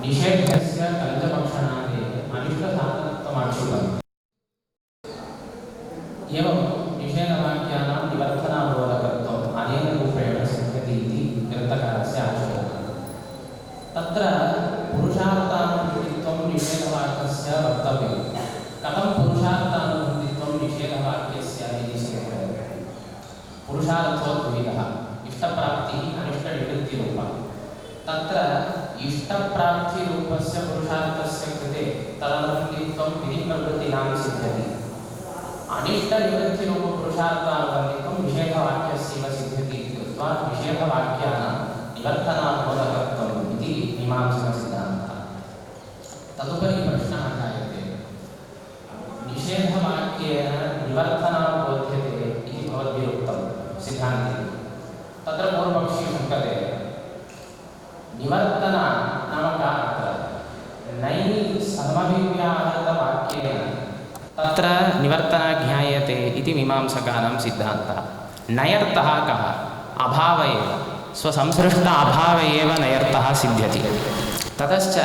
निषेधस्य कलञ्चभक्षणादेव अनिष्टसाधनत्वमाक्षिपम्। एवं निषेधवाक्यानां निवर्तनाबोधकत्वम् अनेन रूपेण सिद्ध्यति इति ग्रन्थकारस्य आशयः। तत्र पुरुषार्थानुबन्धित्वं निषेधवाक्यस्य वक्तव्यं। कथं पुरुषार्थानुबन्धित्वं निषेधवाक्यस्य इति चेत् पुरुषार्थो द्विविधः, इष्टप्राप्तिः अनिष्टनिवृत्तिरूपः। तत्र इष्टप्राप्तिरूपस्य पुरुषार्थस्य कृते तदनुबन्धित्वं विधिप्रवृत्तिनां सिद्ध्यति। अनिष्टनिवृत्तिरूपपुरुषार्थानुबन्धित्वं निषेधवाक्यस्यैव सिद्ध्यति इति कृत्वा निषेधवाक्यानां निवर्तनाबोधकत्वम् इति मीमांसकसिद्धान्तः। तदुपरि प्रश्नः जायते, निषेधवाक्येन निवर्तनं बोध्यते इति भवद्भिरुक्तं सिद्धान्ते। तत्र पूर्वपक्षी शङ्कते, निवर्तन नाम का अत्र नै समभिव्याहृतवाक्येन तत्र निवर्तना ज्ञायते इति मीमांसकानां सिद्धान्तः। नयर्थः कः? अभाव एव, स्वसंसृष्ट अभाव एव नयर्थः सिद्ध्यति। ततश्च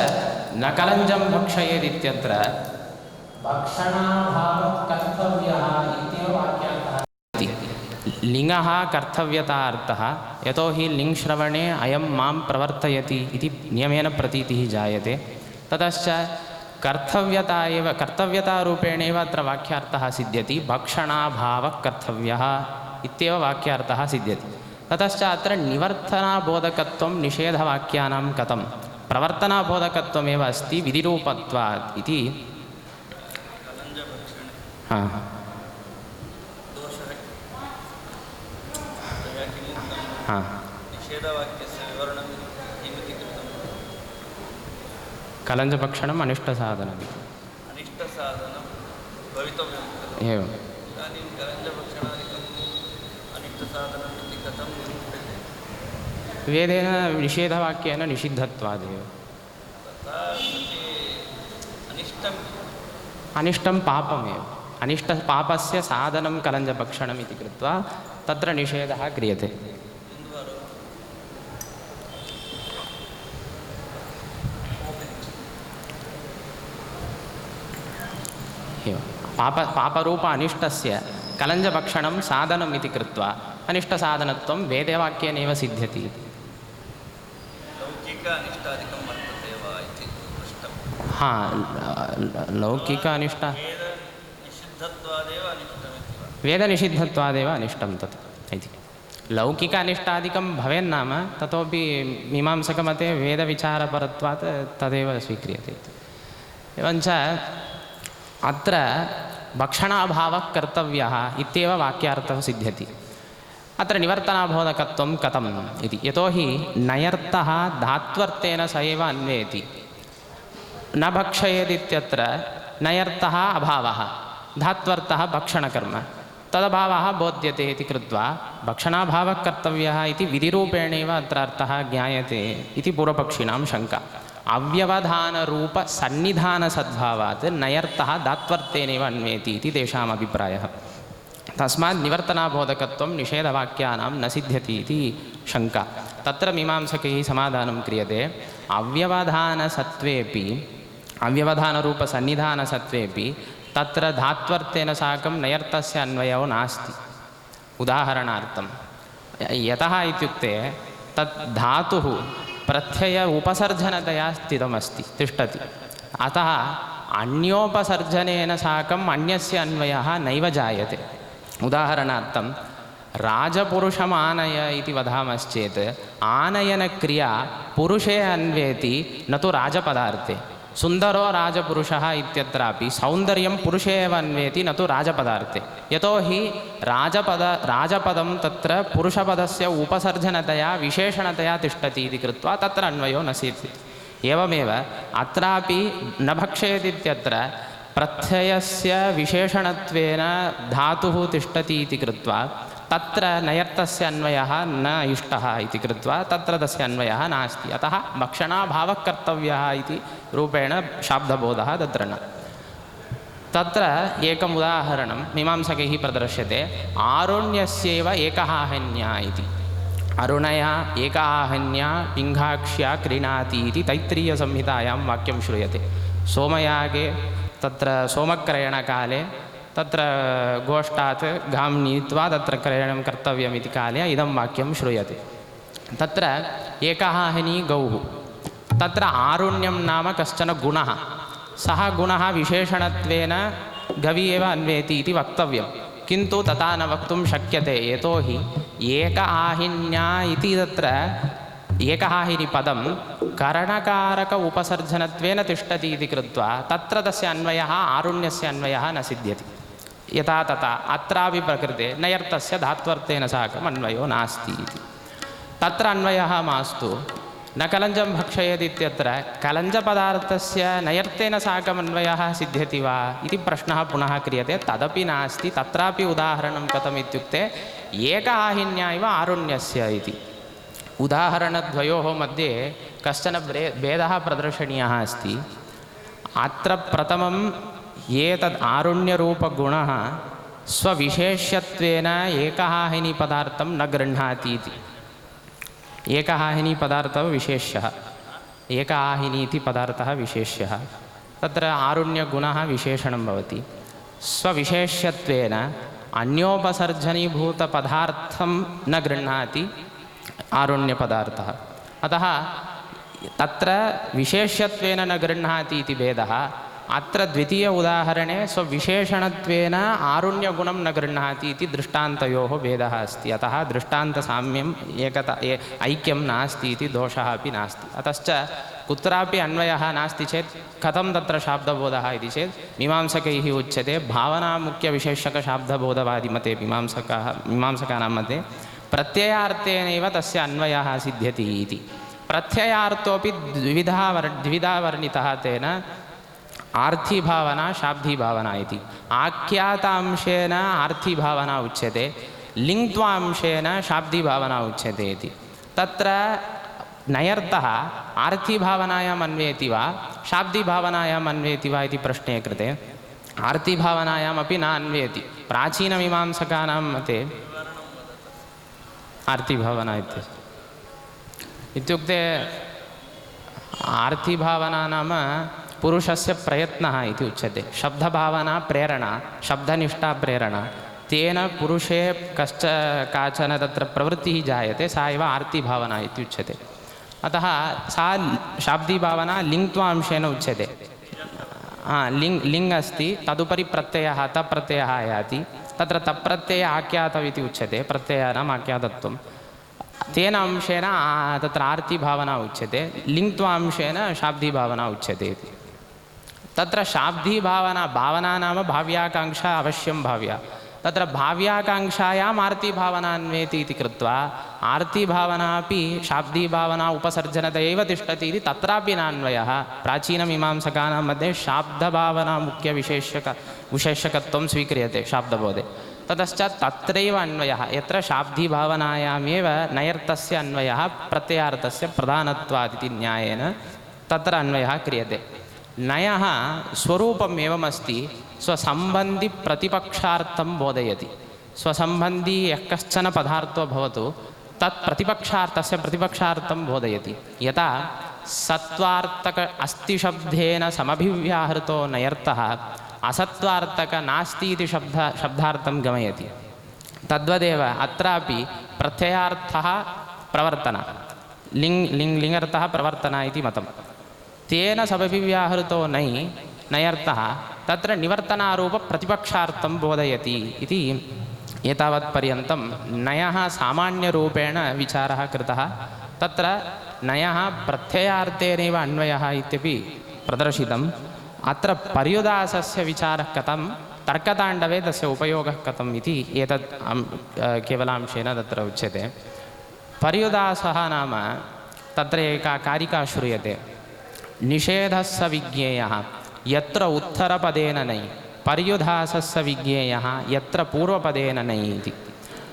न कलञ्जं भक्षयेत् इत्यत्र भक्षणाभावकर्तव्यः इत्येव वाक्यार्थः। लिङ्गः कर्तव्यतार्थः, यतोहि लिङ्श्रवणे अयं मां प्रवर्तयति इति नियमेन प्रतीतिः जायते। ततश्च कर्तव्यता एव कर्तव्यतारूपेणैव अत्र वाक्यार्थः सिद्ध्यति। भक्षणाभावकर्तव्यः इत्येव वाक्यार्थः सिद्ध्यति। ततश्च अत्र निवर्तनाबोधकत्वं निषेधवाक्यानां कथं? प्रवर्तनाबोधकत्वमेव अस्ति विधिरूपत्वात् इति। कलञ्जभक्षणम् अनिष्टसाधनम् एवं वेदेन निषेधवाक्येन निषिद्धत्वादेव। अनिष्टं पापमेव, अनिष्टपापस्य साधनं कलञ्जभक्षणम् इति कृत्वा तत्र निषेधः क्रियते। पापरूप अनिष्टस्य कलञ्जभक्षणं साधनम् इति कृत्वा अनिष्टसाधनत्वं वेदवाक्येनैव सिद्ध्यति। लौकिक अनिष्ट वेदनिषिद्धत्वादेव अनिष्टं तत् इति। लौकिक अनिष्टादिकं भवेन्नाम ततोपि मीमांसकमते वेदविचारपरत्वात् तदेव स्वीक्रियते। एवञ्च अत्र भक्षणाभावः कर्तव्यः इत्येव वाक्यार्थः सिद्ध्यति। अत्र निवर्तनाबोधकत्वं कथम् इति, यतोहि नयर्थः धात्वर्थेन स एव अन्वेति। न भक्षयेदित्यत्र नयर्थः अभावः, धात्वर्थः भक्षणकर्म, तदभावः बोध्यते इति कृत्वा भक्षणाभावः कर्तव्यः इति विधिरूपेणैव अत्र अर्थः ज्ञायते इति पूर्वपक्षिणां शङ्का। अव्यवधानरूपसन्निधानसद्भावात् नयर्थः दात्वर्थेनैव अन्वेति इति तेषाम् अभिप्रायः। तस्मात् निवर्तनाबोधकत्वं निषेधवाक्यानां न सिद्ध्यति इति शङ्का। तत्र मीमांसकैः समाधानं क्रियते, अव्यवधानसत्त्वेपि अव्यवधानरूपसन्निधानसत्त्वेपि तत्र धात्वर्थेन साकं नयर्थस्य अन्वयो नास्ति। उदाहरणार्थं यतः इत्युक्ते तत् धातुः प्रत्यय उपसर्जनतया स्थितमस्ति, तिष्ठति। अतः अन्योपसर्जनेन साकम् अन्यस्य अन्वयः नैव जायते। उदाहरणार्थं राजपुरुषम् आनय इति वदामश्चेत् आनयनक्रिया पुरुषे अन्वेति न तु राजपदार्थे। सुन्दरो राजपुरुषः इत्यत्रापि सौन्दर्यं पुरुषे एव अन्वेति न तु राजपदार्थे, यतोहि राजपदं तत्र पुरुषपदस्य उपसर्जनतया विशेषणतया तिष्ठति इति कृत्वा तत्र अन्वयो न सिद्ध्यति। एवमेव अत्रापि न भक्षयेदित्यत्र प्रत्ययस्य विशेषणत्वेन धातुः तिष्ठति इति कृत्वा तत्र नयर्थस्य अन्वयः न इष्टः इति कृत्वा तत्र तस्य अन्वयः नास्ति। अतः भक्षणाभावः कर्तव्यः इति रूपेण शाब्दबोधः तत्र न। तत्र एकम् उदाहरणं मीमांसकैः प्रदर्श्यते, आरुण्यस्यैव एकः हन्या इति। अरुणया एकाहन्या पिङ्घाक्ष्या क्रीणाति इति तैत्तिरीयसंहितायां वाक्यं श्रूयते। सोमयागे तत्र सोमक्रयणकाले तत्र गोष्ठात् गां नीत्वा तत्र क्रयणं कर्तव्यम् इति काले इदं वाक्यं श्रूयते। तत्र एकाहनी गौः, तत्र आरुण्यं नाम कश्चन गुणः, सः गुणः विशेषणत्वेन गवी एव अन्वेति इति वक्तव्यं, किन्तु तथा न वक्तुं शक्यते, यतोहि एक आहिन्या इति तत्र एकहाहिनि पदं करणकारक उपसर्जनत्वेन तिष्ठति इति कृत्वा तत्र तस्य अन्वयः आरुण्यस्य अन्वयः न सिद्ध्यति। यथा तथा अत्रापि प्रकृते नयर्थस्य धात्वर्थेन साकम् अन्वयो नास्ति इति। तत्र अन्वयः मास्तु, न कलञ्जं भक्षयेत् इत्यत्र कलञ्जपदार्थस्य नयर्थेन साकम् अन्वयः सिद्ध्यति वा इति प्रश्नः पुनः क्रियते। तदपि नास्ति। तत्रापि उदाहरणं कथम् इत्युक्ते एक आहिन्या इव आरुण्यस्य इति। उदाहरणद्वयोः मध्ये कश्चन भेदः प्रदर्शनीयः अस्ति। अत्र प्रथमं एतद् आरुण्यरूपगुणः स्वविशेष्यत्वेन एकहाहिनि पदार्थं न गृह्णाति इति। एकहाहिनि पदार्थः विशेष्यः, एकहाहिनि इति पदार्थः विशेष्यः, तत्र आरुण्यगुणः विशेषणं भवति। स्वविशेष्यत्वेन अन्योपसर्जनीभूतपदार्थं न गृह्णाति आरुण्यपदार्थः। अतः तत्र विशेष्यत्वेन न गृह्णाति इति भेदः। अत्र द्वितीय उदाहरणे स्वविशेषणत्वेन आरुण्यगुणं न गृह्णाति इति दृष्टान्तयोः भेदः अस्ति। अतः दृष्टान्तसाम्यम् ऐक्यं नास्ति इति दोषः अपि नास्ति। अतश्च कुत्रापि अन्वयः नास्ति चेत् कथं तत्र शाब्दबोधः इति चेत् मीमांसकैः उच्यते भावनामुख्यविशेषकशाब्दबोधवादिमते मीमांसकानां मते प्रत्ययार्थेनैव तस्य अन्वयः सिद्ध्यति इति। प्रत्ययार्थोऽपि द्विविधा वर्णितः तेन, आर्थीभावना शाब्दीभावना इति। आख्यातांशेन आर्थीभावना उच्यते, लिङ्त्वांशेन शाब्दीभावना उच्यते इति। तत्र नयर्थः आर्थीभावनायाम् अन्वेति वा शाब्दीभावनायाम् अन्वेति वा इति प्रश्ने कृते आर्थीभावनायामपि न अन्वेति। प्राचीनमीमांसकानां मते आर्थीभावना इत्युक्ते आर्थीभावना नाम पुरुषस्य प्रयत्नः इति उच्यते। शब्दभावना प्रेरणा, शब्दनिष्ठा प्रेरणा, तेन पुरुषे काचन तत्र प्रवृत्तिः जायते, सा एव आर्तिभावना इति उच्यते। अतः सा शाब्दीभावना लिङ्त्वांशेन उच्यते। लिङ् अस्ति, तदुपरि प्रत्ययः तप्रत्ययः याति, तत्र तप्रत्यय आख्यातः इति उच्यते, प्रत्ययानाम् आख्यातत्वं। तेन अंशेन तत्र आर्तिभावना उच्यते, लिङ्त्वांशेन शाब्दीभावना उच्यते इति। तत्र शाब्दीभावना, भावना नाम भाव्याकाङ्क्षा अवश्यं भाव्या, तत्र भाव्याकाङ्क्षायाम् आर्तिभावना अन्वेति इति कृत्वा आर्तिभावना अपि शाब्दीभावना उपसर्जनतः एव तिष्ठति इति तत्रापि नान्वयः। प्राचीनमीमांसकानां मध्ये शाब्दभावना मुख्यविशेषकत्वं स्वीक्रियते शाब्दबोधे। ततश्च तत्रैव अन्वयः, यत्र शाब्दीभावनायामेव नयर्थस्य अन्वयः प्रत्ययार्थस्य प्रधानत्वादिति न्यायेन तत्र अन्वयः क्रियते। नयः स्वरूपम् एवमस्ति, स्वसम्बन्धिप्रतिपक्षार्थं बोधयति। स्वसम्बन्धी यः कश्चन पदार्थो भवतु तत् प्रतिपक्षार्थस्य प्रतिपक्षार्थं बोधयति। यथा सत्वार्थक अस्ति शब्देन समभिव्याहृतो नयर्थः असत्वार्थक नास्ति इति शब्दार्थं गमयति। तद्वदेव अत्रापि प्रत्ययार्थः प्रवर्तन, लिङ्गर्थः प्रवर्तन इति मतं। तेन समभिव्याहृतो नयर्थः तत्र निवर्तनारूपप्रतिपक्षार्थं बोधयति इति। एतावत्पर्यन्तं नयः सामान्यरूपेण विचारः कृतः। तत्र नयः प्रत्ययार्थेनैव अन्वयः इत्यपि प्रदर्शितम्। अत्र पर्युदासस्य विचारः कथं, तर्कताण्डवे तस्य उपयोगः कथम् इति एतत् केवलांशेन तत्र उच्यते। पर्युदासः नाम तत्र एका कारिका श्रूयते, निषेधस्य विज्ञेयः यत्र उत्तरपदेन नै, पर्युदासस्य विज्ञेयः यत्र पूर्वपदेन नै इति।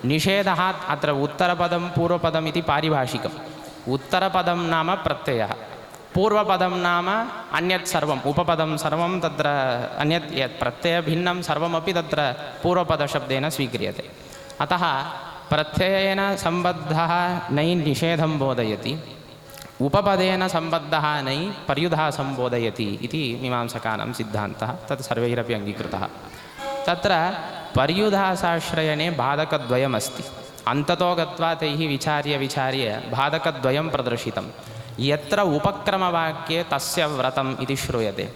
निषेधः अत्र उत्तरपदं पूर्वपदम् इति पारिभाषिकम्। उत्तरपदं नाम प्रत्ययः, पूर्वपदं नाम अन्यत् सर्वम्, उपपदं सर्वं तत्र अन्यत् यत् प्रत्ययभिन्नं सर्वमपि तत्र पूर्वपदशब्देन स्वीक्रियते। अतः प्रत्ययेन सम्बद्धः नै निषेधं बोधयति, उपपदेन सम्बद्धः नै पर्युधा सम्बोधयति इति मीमांसकानां सिद्धान्तः। तत् सर्वैरपि अङ्गीकृतः। तत्र पर्युधासाश्रयणे बाधकद्वयमस्ति। अन्ततो गत्वा तैः विचार्य बाधकद्वयं प्रदर्शितं। यत्र उपक्रमवाक्ये तस्य व्रतम् इति श्रूयते,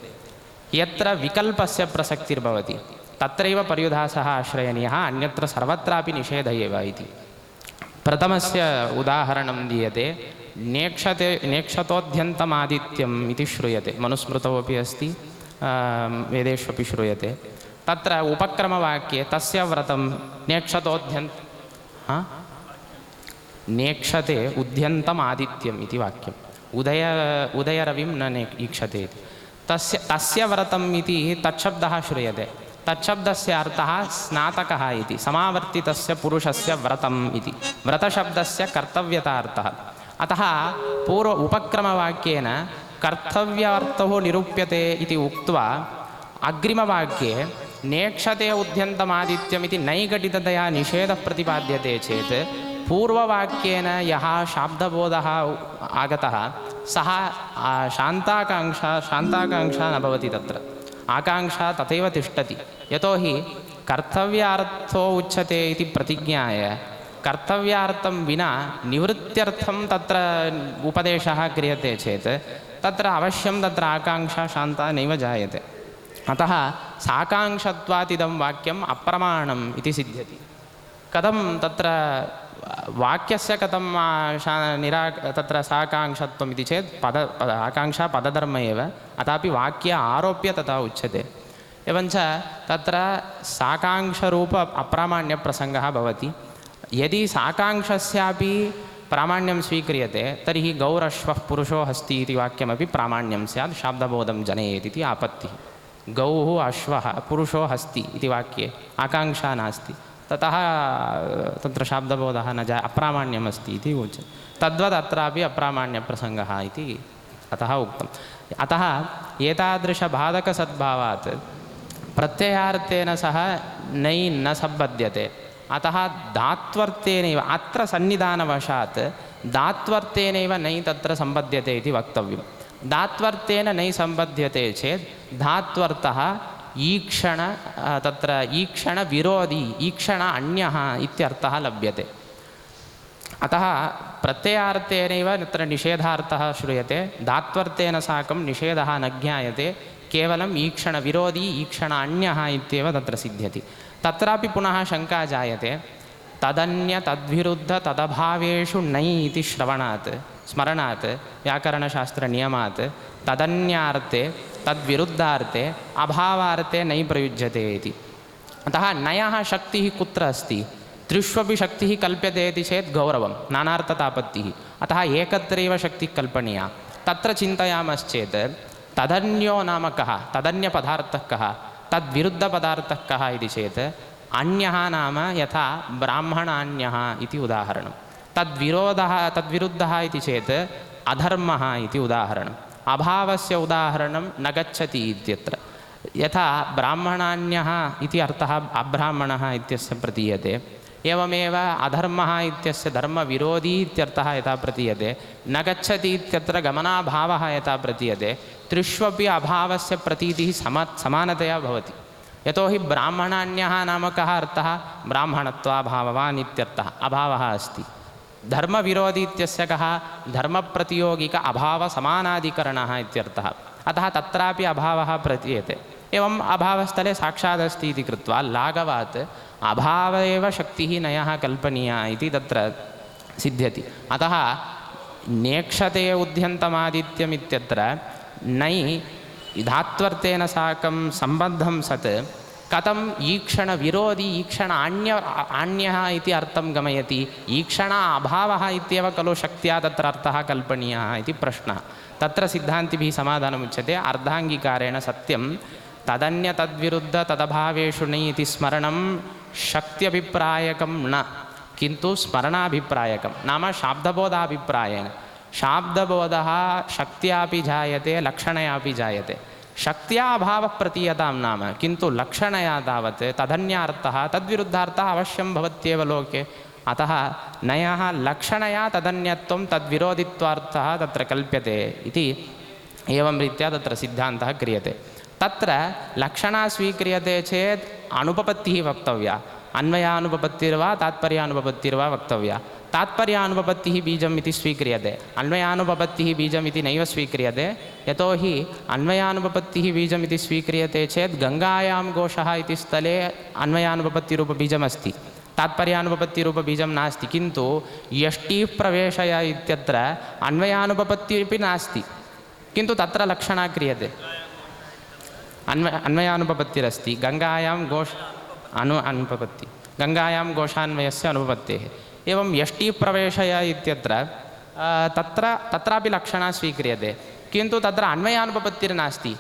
यत्र विकल्पस्य प्रसक्तिर्भवति तत्रैव पर्युधासः आश्रयणीयः, अन्यत्र सर्वत्रापि निषेध एव इति। प्रथमस्य उदाहरणं दीयते। नेक्षतोऽध्यन्तमादित्यम् इति श्रूयते, मनुस्मृतौ अपि अस्ति, वेदेष्वपि श्रूयते। तत्र उपक्रमवाक्ये तस्य व्रतं नेक्षते उद्यन्तमादित्यम् इति वाक्यम्। उदयरविं न ईक्षते इति। तस्य व्रतम् इति तच्छब्दः श्रूयते। तच्छब्दस्य अर्थः स्नातकः इति, समावर्तितस्य पुरुषस्य व्रतम् इति। व्रतशब्दस्य कर्तव्यतार्थः। अतः उपक्रमवाक्येन कर्तव्यार्थो निरूप्यते इति उक्त्वा अग्रिमवाक्ये नेक्षते उद्यन्तमादित्यमिति नैघटिततया निषेधः प्रतिपाद्यते चेत् पूर्ववाक्येन यः शाब्दबोधः आगतः सः शान्ताकाङ्क्षा न भवति। तत्र आकाङ्क्षा तथैव तिष्ठति। यतोहि कर्तव्यार्थो उच्यते इति प्रतिज्ञाय कर्तव्यार्थं विना निवृत्त्यर्थं तत्र उपदेशः क्रियते चेत् तत्र अवश्यं तत्र आकाङ्क्षा शान्ता नैव जायते। अतः साकाङ्क्षत्वात् इदं वाक्यम् अप्रमाणम् इति सिद्ध्यति। कथं तत्र वाक्यस्य कथं तत्र साकाङ्क्षत्वम् इति चेत् आकाङ्क्षा पदधर्म एव, अथापि वाक्ये आरोप्य तथा उच्यते। एवञ्च तत्र साकाङ्क्षरूप अप्रामाण्यप्रसङ्गः भवति। यदि साकाङ्क्षस्यापि प्रामाण्यं स्वीक्रियते तर्हि गौरश्वः पुरुषो हस्ति इति वाक्यमपि प्रामाण्यं स्यात्, शाब्दबोधं जनयेत् इति आपत्तिः। गौः अश्वः पुरुषो हस्ति इति वाक्ये आकाङ्क्षा नास्ति, ततः तत्र शाब्दबोधः न अप्रामाण्यमस्ति इति उच्यते। तद्वत् अत्रापि अप्रामाण्यप्रसङ्गः इति अतः उक्तम्। अतः एतादृशबाधकसद्भावात् प्रत्ययार्थेन सह नै न सम्बध्यते। अतः धात्वर्थेनैव अत्र सन्निधानवशात् धात्वर्थेनैव नै तत्र सम्बध्यते इति वक्तव्यं। धात्वर्थेन नै सम्बध्यते चेत् धात्वर्थः तत्र ईक्षणविरोधी ईक्षण अन्यः इत्यर्थः लभ्यते। अतः प्रत्ययार्थेनैव तत्र निषेधार्थः श्रूयते, धात्वर्थेन साकं निषेधः न ज्ञायते, केवलम् ईक्षणविरोधी ईक्षण अन्यः इत्येव तत्र सिद्ध्यति। तत्रापि पुनः शङ्का जायते। तदन्य तद्विरुद्ध तदभावेषु नै इति स्मरणात् व्याकरणशास्त्रनियमात् तदन्यार्थे तद्विरुद्धार्थे अभावार्थे नै प्रयुज्यते इति। अतः नयः शक्तिः कुत्र अस्ति? त्रिष्वपि शक्तिः कल्प्यते इति चेत् गौरवं नानार्थतापत्तिः। अतः एकत्रैव शक्तिः कल्पनीया। तत्र चिन्तयामश्चेत् तदन्यो नाम कः? तदन्यपदार्थः कः? तद्विरुद्धपदार्थः कः इति चेत् अन्यः नाम यथा ब्राह्मणान्यः इति उदाहरणं। तद्विरुद्धः इति चेत् अधर्मः इति उदाहरणम्। अभावस्य उदाहरणं न गच्छति इत्यत्र। यथा ब्राह्मणान्यः इति अर्थः अब्राह्मणः इत्यस्य प्रतीयते, एवमेव अधर्मः इत्यस्य धर्मविरोधी इत्यर्थः यथा प्रतीयते, न गच्छति इत्यत्र गमनाभावः यथा प्रतीयते, त्रिष्वपि अभावस्य प्रतीतिः समानतया भवति। यतोहि ब्राह्मणान्यः नाम कः अर्थः? ब्राह्मणत्वाभाववान् इत्यर्थः अभावः अस्ति। धर्मविरोधी इत्यस्य कः? धर्मप्रतियोगिक अभावसमानाधिकरणः इत्यर्थः। अतः तत्रापि अभावः प्रतीयते। एवम् अभावस्थले साक्षादस्ति इति कृत्वा लाघवात् अभाव एव शक्तिः नयः कल्पनीया इति तत्र सिद्ध्यति। अतः नेक्षते उद्यन्तमादित्यमित्यत्र नै धात्वर्थेन साकं सम्बद्धं सत् कथम् ईक्षणविरोधी ईक्षण अन्यः इति अर्थं गमयति? ईक्षण अभावः इत्येव खलु शक्त्या तत्र अर्थः कल्पनीयः इति प्रश्नः। तत्र सिद्धान्तिभिः समाधानमुच्यते। अर्धाङ्गीकारेण सत्यं तदन्य तद्विरुद्ध तदभावेषु नै इति स्मरणं शक्त्यभिप्रायकं न, किन्तु स्मरणाभिप्रायकं, नाम शाब्दबोधाभिप्रायेण। शाब्दबोधः शक्त्यापि जायते लक्षणयापि जायते। शक्त्या अभावः प्रतीयतां नाम, किन्तु लक्षणया तावत् तदन्यार्थः तद्विरुद्धार्थः अवश्यं भवत्येव लोके। अतः नयः लक्षणया तदन्यत्वं तद्विरोधित्वार्थः तत्र कल्प्यते इति एवं रीत्या तत्र सिद्धान्तः क्रियते। तत्र लक्षणा स्वीक्रियते चेत् अनुपपत्तिः वक्तव्या, अन्वयानुपपत्तिर्वा तात्पर्यानुपपत्तिर्वा वक्तव्या। तात्पर्यानुपपत्तिः बीजम् इति स्वीक्रियते, अन्वयानुपपत्तिः बीजम् इति नैव स्वीक्रियते। यतोहि अन्वयानुपपत्तिः बीजम् इति स्वीक्रियते चेत् गङ्गायां घोषः इति स्थले अन्वयानुपपत्तिरूपबीजमस्ति, तात्पर्यानुपपत्तिरूपबीजं नास्ति। किन्तु यष्टिः प्रवेशय इत्यत्र अन्वयानुपपत्तिरपि नास्ति, किन्तु तत्र लक्षणा क्रियते। अन्वयानुपपत्तिरस्ति, गङ्गायां अनुपपत्ति, गङ्गायां घोषान्वयस्य अनुपपत्तेः। एवं यष्टिः प्रवेशय इत्यत्र तत्रापि लक्षणा स्वीक्रियते, किन्तु तत्र अन्वयानुपपत्तिर्नास्ति।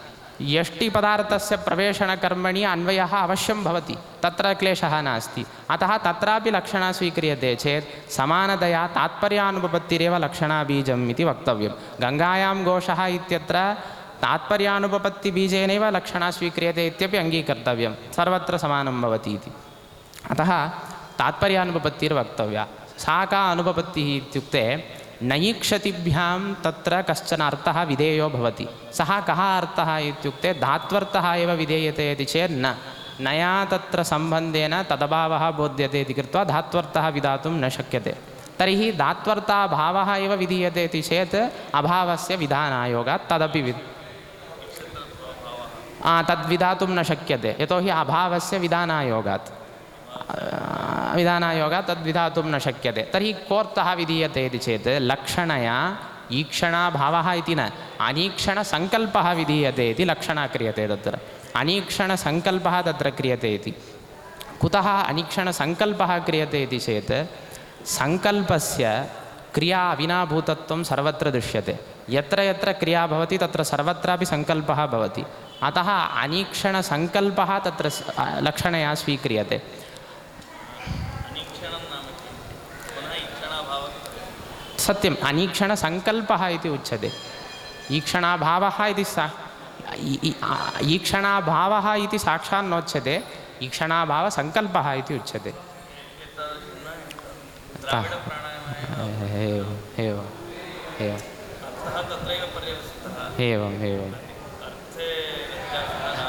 यष्टिपदार्थस्य प्रवेशनकर्मणि अन्वयः अवश्यं भवति, तत्र क्लेशः नास्ति। अतः तत्रापि लक्षणा स्वीक्रियते चेत् समानतया तात्पर्यानुपपत्तिरेव लक्षणाबीजम् इति वक्तव्यं। गङ्गायां घोषः इत्यत्र तात्पर्यानुपपत्तिबीजेनैव लक्षणा स्वीक्रियते इत्यपि अङ्गीकर्तव्यं, सर्वत्र समानं भवति इति। अतः तात्पर्यानुपपत्तिर्वक्तव्या। सा का अनुपपत्तिः इत्युक्ते नैक्षतिभ्यां तत्र कश्चन अर्थः विधेयो भवति। सः कः अर्थः इत्युक्ते धात्वर्थः एव विधेयते इति चेत् नया तत्र सम्बन्धेन तदभावः बोध्यते इति कृत्वा धात्वर्थः विधातुं न शक्यते। तर्हि धात्वर्थाभावः एव विधीयते इति चेत् अभावस्य विधानायोगात् तदपि तद्विधातुं न शक्यते, यतोहि अभावस्य विधानायोगात् तद्विधातुं न शक्यते। तर्हि कोऽर्थः विधीयते इति चेत् लक्षणया ईक्षणाभावः इति न, अनीक्षणसङ्कल्पः विधीयते इति लक्षणा क्रियते। तत्र अनीक्षणसङ्कल्पः तत्र क्रियते इति। कुतः अनीक्षणसङ्कल्पः क्रियते इति चेत् सङ्कल्पस्य क्रिया अविनाभूतत्वं सर्वत्र दृश्यते। यत्र यत्र क्रिया भवति तत्र सर्वत्रापि सङ्कल्पः भवति। अतः अनीक्षणसङ्कल्पः तत्र लक्षणया स्वीक्रियते। सत्यम्, अनीक्षणसङ्कल्पः इति उच्यते। ईक्षणाभावः इति ईक्षणाभावः इति साक्षात् नोच्यते, ईक्षणाभावसङ्कल्पः इति उच्यते। एवं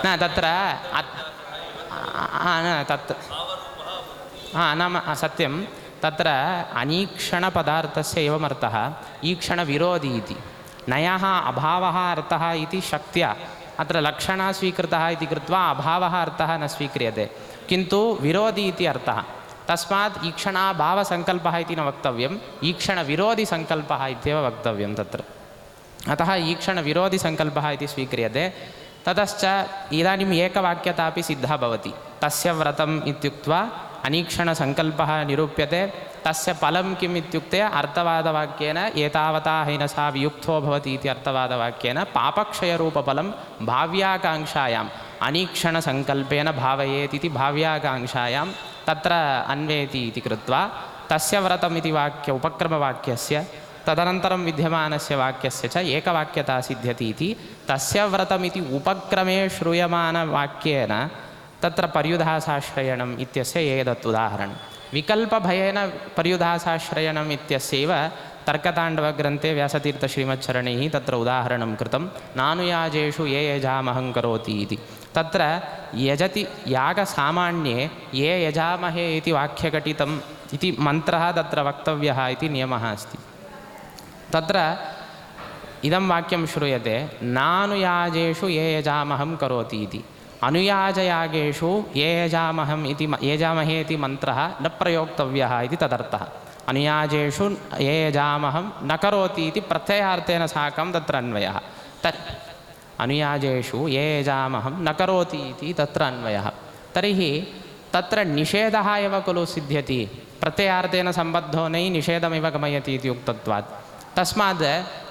न तत्र नाम सत्यं, तत्र अनीक्षणपदार्थस्य एवमर्थः ईक्षणविरोधी इति। नयः अभावः अर्थः इति शक्त्या अत्र लक्षणा स्वीकृतः इति कृत्वा अभावः अर्थः न स्वीक्रियते, किन्तु विरोधी इति अर्थः। तस्मात् ईक्षणाभावसङ्कल्पः इति न वक्तव्यम्, ईक्षणविरोधिसङ्कल्पः इत्येव वक्तव्यं तत्र। अतः ईक्षणविरोधिसङ्कल्पः इति स्वीक्रियते। ततश्च इदानीम् एकवाक्यता अपि सिद्धा भवति। तस्य व्रतम् इत्युक्त्वा अनीक्षणसङ्कल्पः निरूप्यते। तस्य फलं किम् इत्युक्ते अर्थवादवाक्येन एतावता हैनसा वियुक्तो भवति इति अर्थवादवाक्येन पापक्षयरूपफलं भाव्याकाङ्क्षायाम् अनीक्षणसङ्कल्पेन भावयेत् इति भाव्याकाङ्क्षायां तत्र अन्वेति इति कृत्वा तस्य व्रतम् इति वाक्य उपक्रमवाक्यस्य तदनन्तरं विद्यमानस्य वाक्यस्य च एकवाक्यता सिद्ध्यति इति। तस्य व्रतमिति उपक्रमे श्रूयमानवाक्येन तत्र पर्युदासाश्रयणम् इत्यस्य एतत् उदाहरणं। विकल्पभयेन पर्युदासाश्रयणम् इत्यस्यैव तर्कताण्डवग्रन्थे व्यासतीर्थश्रीमच्छरणैः तत्र उदाहरणं कृतं। नानुयाजेषु ये यजामहं करोति इति। तत्र यजति यागसामान्ये ये यजामहे इति वाक्यघटितम् इति मन्त्रः तत्र वक्तव्यः इति नियमः अस्ति। तत्र इदं वाक्यं श्रूयते, नानुयाजेषु ये यजामहं करोति इति। अनुयाजयागेषु ये यजामहे इति मन्त्रः न प्रयोक्तव्यः इति तदर्थः। अनुयाजेषु ये यजामहं न करोति इति प्रत्ययार्थेन साकं तत्र अन्वयः। अनुयाजेषु ये यजामहं न करोति इति तत्र अन्वयः। तर्हि तत्र निषेधः एव खलु सिद्ध्यति, प्रत्ययार्थेन सम्बद्धो नै निषेधमेव गमयति इति उक्तत्वात्। तस्मात्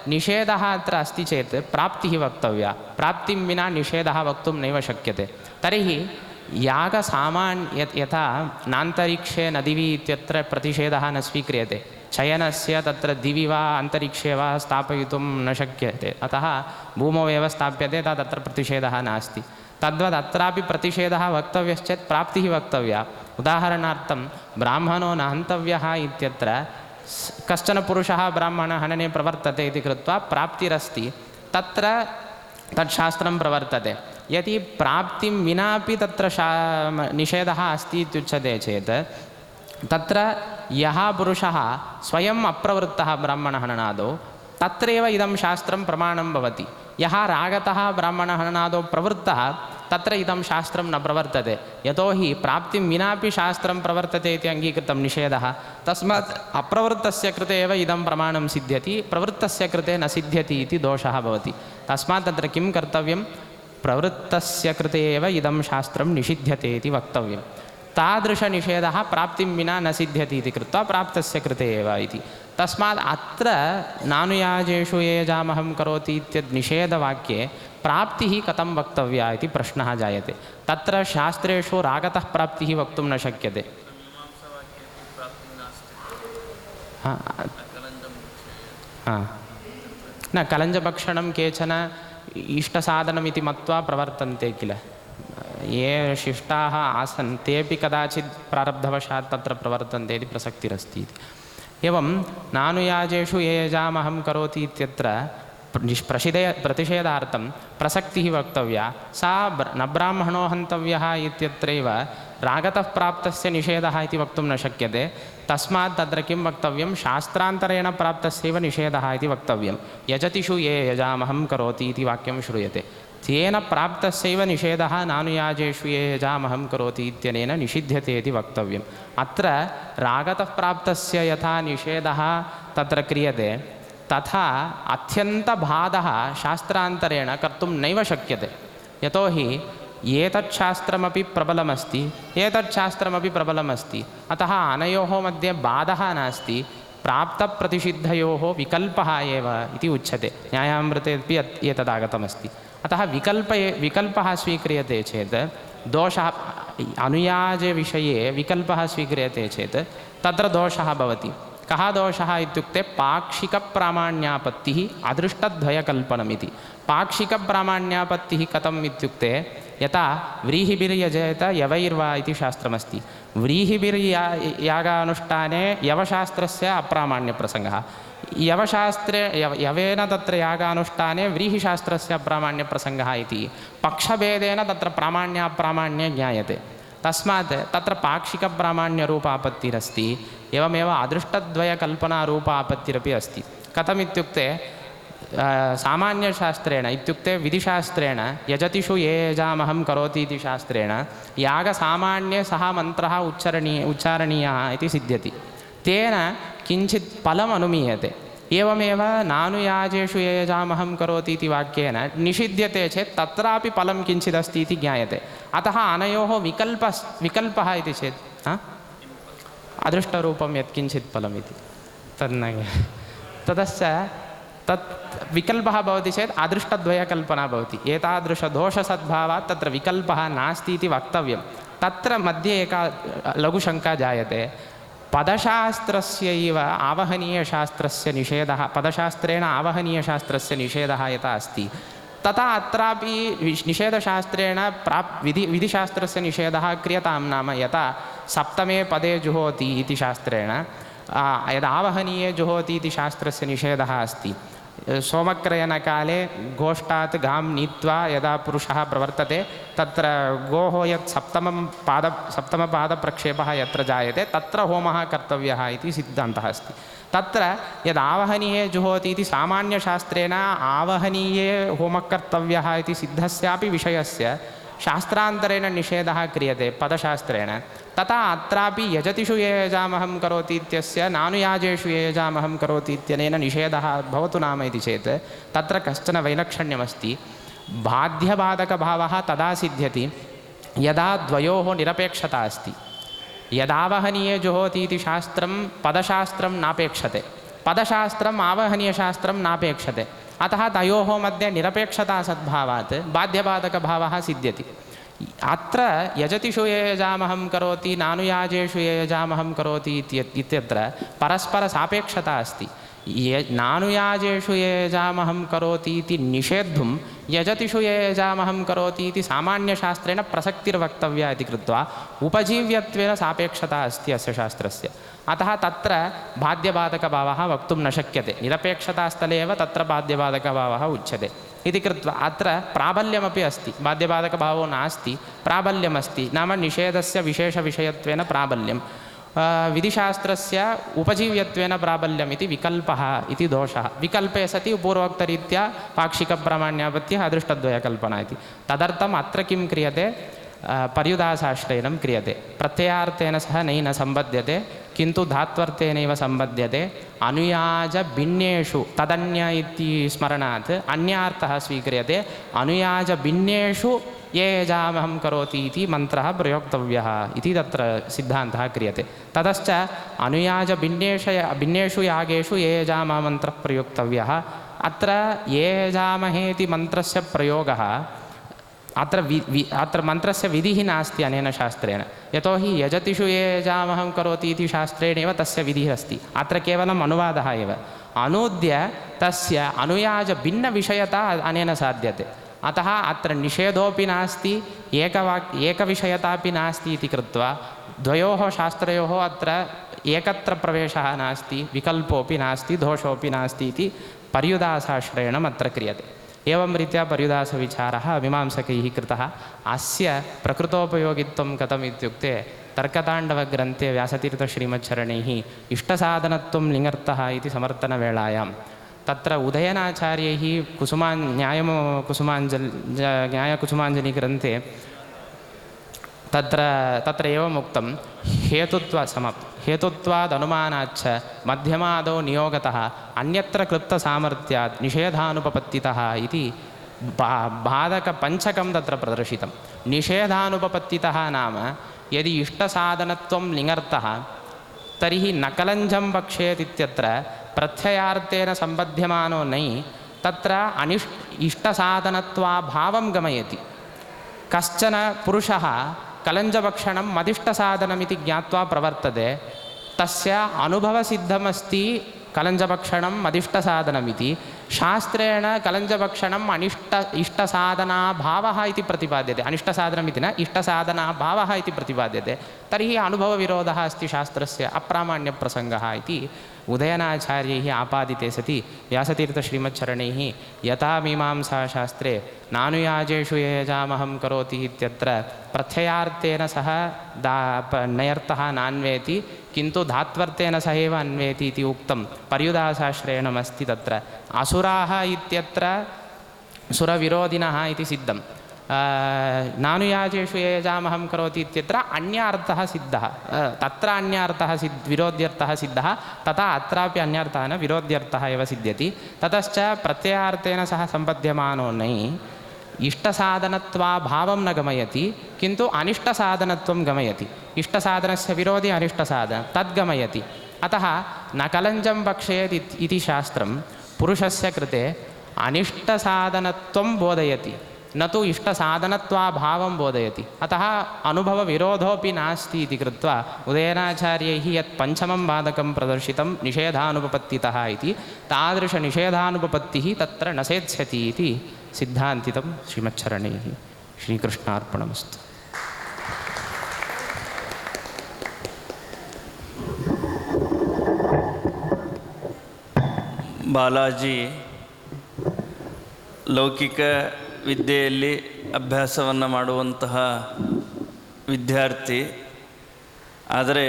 निषेधः अत्र अस्ति चेत् प्राप्तिः वक्तव्या। प्राप्तिं विना निषेधः वक्तुं नैव शक्यते। तर्हि यथा नान्तरिक्षे न दिवि इत्यत्र प्रतिषेधः न स्वीक्रियते। शयनस्य तत्र दिवि वा अन्तरिक्षे वा स्थापयितुं न शक्यते, अतः भूमौ एव स्थाप्यते, तत्र प्रतिषेधः नास्ति। तद्वत् अत्रापि प्रतिषेधः वक्तव्यश्चेत् प्राप्तिः वक्तव्या। उदाहरणार्थं ब्राह्मणो न हन्तव्यः इत्यत्र कश्चन पुरुषः ब्राह्मणहनने प्रवर्तते इति कृत्वा प्राप्तिरस्ति, तत्र तत्शास्त्रं प्रवर्तते। यदि प्राप्तिं विनापि तत्र निषेधः अस्ति इत्युच्यते चेत् तत्र यः पुरुषः स्वयम् अप्रवृत्तः ब्राह्मणहननादौ तत्रैव इदं शास्त्रं प्रमाणं भवति। यः रागतः ब्राह्मणहननादौ प्रवृत्तः तत्र इदं शास्त्रं न प्रवर्तते, यतोहि प्राप्तिं विनापि शास्त्रं प्रवर्तते इति अङ्गीकृतं निषेधः। तस्मात् अप्रवृत्तस्य कृते एव इदं प्रमाणं सिद्ध्यति, प्रवृत्तस्य कृते न सिद्ध्यति इति दोषः भवति। तस्मात् तत्र किं कर्तव्यं, प्रवृत्तस्य कृते एव इदं शास्त्रं निषिध्यते इति वक्तव्यं। तादृशनिषेधः प्राप्तिं विना न सिद्ध्यति इति कृत्वा प्राप्तस्य कृते एव इति। तस्मात् अत्र नानुयाजेषु ये यजामहं करोति इत्यद्निषेधवाक्ये प्राप्तिः कथं वक्तव्या इति प्रश्नः जायते। तत्र शास्त्रेषु रागतः प्राप्तिः वक्तुं न शक्यते। न कलञ्जभक्षणं केचन इष्टसाधनमिति मत्वा प्रवर्तन्ते किल, ये शिष्टाः आसन् तेपि कदाचित् प्रारब्धवशात् तत्र प्रवर्तन्ते इति प्रसक्तिरस्ति। एवं नानुयाजेषु ये यजामहं करोति इत्यत्र प्रतिषेधार्थं प्रसक्तिः वक्तव्या। सा न ब्राह्मणो हन्तव्यः इत्यत्रैव रागतः प्राप्तस्य निषेधः इति वक्तुं न शक्यते। तस्मात् तत्र किं वक्तव्यं, शास्त्रान्तरेण प्राप्तस्यैव निषेधः इति वक्तव्यं। यजतिषु ये यजामहं करोति इति वाक्यं श्रूयते, तेन प्राप्तस्यैव निषेधः नानुयाजेषु ये यजामहं करोति इत्यनेन निषिध्यते इति वक्तव्यम्। अत्र रागतः प्राप्तस्य यथा निषेधः तत्र क्रियते तथा अत्यन्तबाधः शास्त्रान्तरेण कर्तुं नैव शक्यते, यतोहि एतच्छास्त्रमपि प्रबलमस्ति, एतच्छास्त्रमपि प्रबलमस्ति। अतः अनयोः मध्ये बाधः नास्ति, प्राप्तप्रतिषिद्धयोः विकल्पः एव इति उच्यते। न्यायामृतेपि एतदागतमस्ति। अतः विकल्पः स्वीक्रियते चेत् दोषः, अनुयाजविषये विकल्पः स्वीक्रियते चेत् तत्र दोषः भवति। कः दोषः इत्युक्ते पाक्षिकप्रामाण्यापत्तिः अदृष्टद्वयकल्पनमिति। पाक्षिकप्रामाण्यापत्तिः कथम् इत्युक्ते, यथा व्रीहिभिर्यजेत यवैर्वा इति शास्त्रमस्ति। व्रीहिभिर्यागानुष्ठाने यवशास्त्रस्य अप्रामाण्यप्रसङ्गः, यवेन तत्र यागानुष्ठाने व्रीहिशास्त्रस्य अप्रामाण्यप्रसङ्गः इति पक्षभेदेन तत्र प्रामाण्याप्रामाण्ये ज्ञायते। तस्मात् तत्र पाक्षिकप्रामाण्यरूपापत्तिरस्ति, एवमेव अदृष्टद्वयकल्पनारूपापत्तिरपि अस्ति। कथमित्युक्ते सामान्यशास्त्रेण इत्युक्ते विधिशास्त्रेण यजतिषु ये यजामहं करोति इति शास्त्रेण यागसामान्ये सः मन्त्रः उच्चारणीयः इति सिद्ध्यति, तेन किञ्चित् फलम् अनुमीयते। एवमेव नानुयाजेषु ये यजामहं करोति इति वाक्येन निषिध्यते चेत् तत्रापि फलं किञ्चिदस्ति इति ज्ञायते। अतः अनयोः विकल्पः इति चेत् अदृष्टरूपं यत्किञ्चित् फलम् इति तन्न ततश्च तत् विकल्पः भवति चेत् अदृष्टद्वयकल्पना भवति। एतादृशदोषसद्भावात् तत्र विकल्पः नास्ति इति वक्तव्यं। तत्र मध्ये एका लघुशङ्का जायते। पदशास्त्रस्यैव आवहनीयशास्त्रस्य निषेधः, पदशास्त्रेण आवहनीयशास्त्रस्य निषेधः यथा अस्ति तथा अत्रापि निषेधशास्त्रेण विधिशास्त्रस्य निषेधः क्रियतां। नाम यथा सप्तमे पदे जुहोति इति शास्त्रेण यदावहनीये जुहोति इति शास्त्रस्य निषेधः अस्ति। सोमक्रयणकाले गोष्ठात् गां नीत्वा यदा पुरुषः प्रवर्तते तत्र गोः यत् सप्तमपादप्रक्षेपः यत्र जायते तत्र होमः कर्तव्यः इति सिद्धान्तः अस्ति। तत्र यदावहनीये जुहोति इति सामान्यशास्त्रेण आवहनीये होमः कर्तव्यः इति सिद्धस्यापि विषयस्य शास्त्रान्तरेण निषेधः क्रियते पदशास्त्रेण, तथा अत्रापि यजतिषु ये यजामहं करोति इत्यस्य नानुयाजेषु ये यजामहं करोति इत्यनेन निषेधः भवतु नाम इति चेत् तत्र कश्चन वैलक्षण्यमस्ति। बाध्यबाधकभावः तदा सिद्ध्यति यदा द्वयोः निरपेक्षता अस्ति। यदावहनीये जुहोति इति शास्त्रं पदशास्त्रं नापेक्षते, पदशास्त्रम् आवहनीयशास्त्रं नापेक्षते। अतः तयोः मध्ये निरपेक्षता सद्भावात् बाध्यबाधकभावः सिद्ध्यति। अत्र यजतिषु ये यजामहं करोति नानुयाजेषु ये यजामहं करोति इत्यत्र परस्परसापेक्षता अस्ति। नानुयाजेषु ये यजामहं करोति इति निषेद्धुं यजतिषु ये यजामहं करोति इति सामान्यशास्त्रेण प्रसक्तिर्वक्तव्या इति कृत्वा उपजीव्यत्वेन सापेक्षता अस्ति अस्य शास्त्रस्य। अतः तत्र बाध्यबाधकभावः वक्तुं न शक्यते। निरपेक्षतास्थले एव तत्र बाध्यबाधकभावः उच्यते इति कृत्वा अत्र प्राबल्यमपि अस्ति। बाध्यबाधकभावो नास्ति, प्राबल्यमस्ति, नाम निषेधस्य विशेषविषयत्वेन प्राबल्यं, विधिशास्त्रस्य उपजीव्यत्वेन प्राबल्यम् इति विकल्पः इति दोषः। विकल्पे सति पूर्वोक्तरीत्या पाक्षिकप्रामाण्यापत्तिः अदृष्टद्वयकल्पना इति। तदर्थम् अत्र किं क्रियते, पर्युदासाश्रयणं क्रियते। प्रत्ययार्थेन सह न सम्बध्यते, किन्तु धात्वर्थेनैव सम्बध्यते। अनुयाजभिन्नेषु तदन्य इति स्मरणात् अन्यार्थः स्वीक्रियते। अनुयाजभिन्नेषु ये यजामहं करोति इति मन्त्रः प्रयोक्तव्यः इति तत्र सिद्धान्तः क्रियते। ततश्च भिन्नेषु यागेषु ये यजामः मन्त्रः प्रयोक्तव्यः। अत्र ये यजामहे इति मन्त्रस्य प्रयोगः अत्र मन्त्रस्य विधिः नास्ति अनेन शास्त्रेण। यतोहि यजतिषु ये यजामहं करोति इति शास्त्रेणेव तस्य विधिः अस्ति। अत्र केवलम् अनुवादः एव। अनूद्य तस्य अनुयाजभिन्नविषयता अनेन साध्यते। अतः अत्र निषेधोऽपि नास्ति, एकविषयतापि नास्ति इति कृत्वा द्वयोः शास्त्रयोः अत्र एकत्र प्रवेशः नास्ति, विकल्पोऽपि नास्ति, दोषोऽपि नास्ति इति पर्युदासाश्रयणम् अत्र क्रियते। एवं रीत्या पर्युदासविचारः मीमांसकैः कृतः। अस्य प्रकृतोपयोगित्वं कथम् इत्युक्ते, तर्कताण्डवग्रन्थे व्यासतीर्थश्रीमच्छरणैः इष्टसाधनत्वं लिङ्गर्थः इति समर्थनवेलायां तत्र उदयनाचार्यैः न्यायकुसुमाञ्जलिग्रन्थे तत्र एवम् उक्तं, हेतुत्वादनुमानाच्च मध्यमादौ नियोगतः अन्यत्र क्लृप्तसामर्थ्यात् निषेधानुपपत्तितः इति बाधकपञ्चकं तत्र प्रदर्शितं। निषेधानुपपत्तितः नाम यदि इष्टसाधनत्वं लिङ्गर्थः तर्हि न कलञ्जं वक्ष्येत् इत्यत्र प्रत्ययार्थेन सम्बध्यमानो नै तत्र इष्टसाधनत्वाभावं गमयति। कश्चन पुरुषः कलञ्जभक्षणं मदिष्टसाधनमिति ज्ञात्वा प्रवर्तते, तस्य अनुभवसिद्धमस्ति कलञ्जभक्षणं मदिष्टसाधनमिति। शास्त्रेण कलञ्जभक्षणम् इष्टसाधनाभावः इति प्रतिपाद्यते। अनिष्टसाधनमिति न, इष्टसाधनाभावः इति प्रतिपाद्यते। तर्हि अनुभवविरोधः अस्ति शास्त्रस्य, अप्रामाण्यप्रसङ्गः इति उदयनाचार्यैः आपादिते सति व्यासतीर्थश्रीमच्छरणैः यथा मीमांसाशास्त्रे नानुयाजेषु ये यजामहं करोति इत्यत्र प्रत्ययार्थेन सह नयर्थः नान्वेति, किन्तु धात्वर्थेन सह एव अन्वेति इति उक्तं पर्युदासाश्रयणमस्ति। तत्र असुराः इत्यत्र सुरविरोधिनः इति सिद्धं। नानुयाजेषु ये यजामहं करोति इत्यत्र अन्यार्थः सिद्धः, तत्र अन्यार्थः विरोध्यर्थः सिद्धः, तथा अत्रापि अन्यार्थः न विरोध्यर्थः एव सिद्ध्यति। ततश्च प्रत्ययार्थेन सह सम्बध्यमानो नै इष्टसाधनत्वाभावं न गमयति, किन्तु अनिष्टसाधनत्वं गमयति। इष्टसाधनस्य विरोधि अनिष्टसाधनं तद्गमयति। अतः न कलञ्जं वक्ष्येत् इति शास्त्रं पुरुषस्य कृते अनिष्टसाधनत्वं बोधयति, न तु इष्टसाधनत्वाभावं बोधयति। अतः अनुभवविरोधोऽपि नास्ति इति कृत्वा उदयनाचार्यैः यत् पञ्चमं बाधकं प्रदर्शितं निषेधानुपपत्तितः इति, तादृशनिषेधानुपपत्तिः तत्र न सेत्स्यति इति सिद्धान्तितं श्रीमच्छरणैः। श्रीकृष्णार्पणमस्तु। ಬಾಲಾಜಿ ಲೌಕಿಕ ವಿದ್ಯೆಯಲ್ಲಿ ಅಭ್ಯಾಸವನ್ನು ಮಾಡುವಂತಹ ವಿದ್ಯಾರ್ಥಿ, ಆದರೆ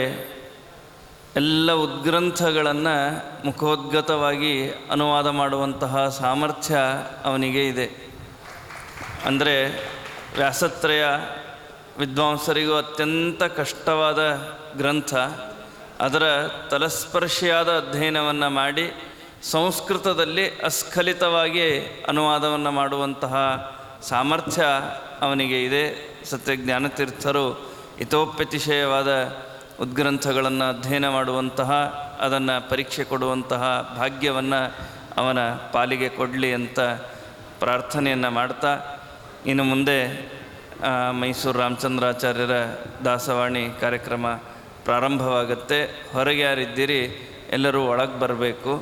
ಎಲ್ಲ ಉದ್ಗ್ರಂಥಗಳನ್ನು ಮುಖೋದ್ಗತವಾಗಿ ಅನುವಾದ ಮಾಡುವಂತಹ ಸಾಮರ್ಥ್ಯ ಅವನಿಗೆ ಇದೆ. ಅಂದರೆ ವ್ಯಾಸತ್ರಯ ವಿದ್ವಾಂಸರಿಗೂ ಅತ್ಯಂತ ಕಷ್ಟವಾದ ಗ್ರಂಥ. ಅದರ ತಲಸ್ಪರ್ಶಿಯಾದ ಅಧ್ಯಯನವನ್ನು ಮಾಡಿ ಸಂಸ್ಕೃತದಲ್ಲಿ ಅಸ್ಖಲಿತವಾಗಿ ಅನುವಾದವನ್ನು ಮಾಡುವಂತಹ ಸಾಮರ್ಥ್ಯ ಅವನಿಗೆ ಇದೆ. ಸತ್ಯಜ್ಞಾನತೀರ್ಥರು ಹಿತೋಪ್ಯತಿಶಯವಾದ ಉದ್ಗ್ರಂಥಗಳನ್ನು ಅಧ್ಯಯನ ಮಾಡುವಂತಹ, ಅದನ್ನು ಪರೀಕ್ಷೆ ಕೊಡುವಂತಹ ಭಾಗ್ಯವನ್ನು ಅವನ ಪಾಲಿಗೆ ಕೊಡಲಿ ಅಂತ ಪ್ರಾರ್ಥನೆಯನ್ನು ಮಾಡ್ತಾ, ಇನ್ನು ಮುಂದೆ ಮೈಸೂರು ರಾಮಚಂದ್ರಾಚಾರ್ಯರ ದಾಸವಾಣಿ ಕಾರ್ಯಕ್ರಮ ಪ್ರಾರಂಭವಾಗುತ್ತೆ. ಹೊರಗೆ ಯಾರಿದ್ದೀರಿ ಎಲ್ಲರೂ ಒಳಗೆ ಬರಬೇಕು.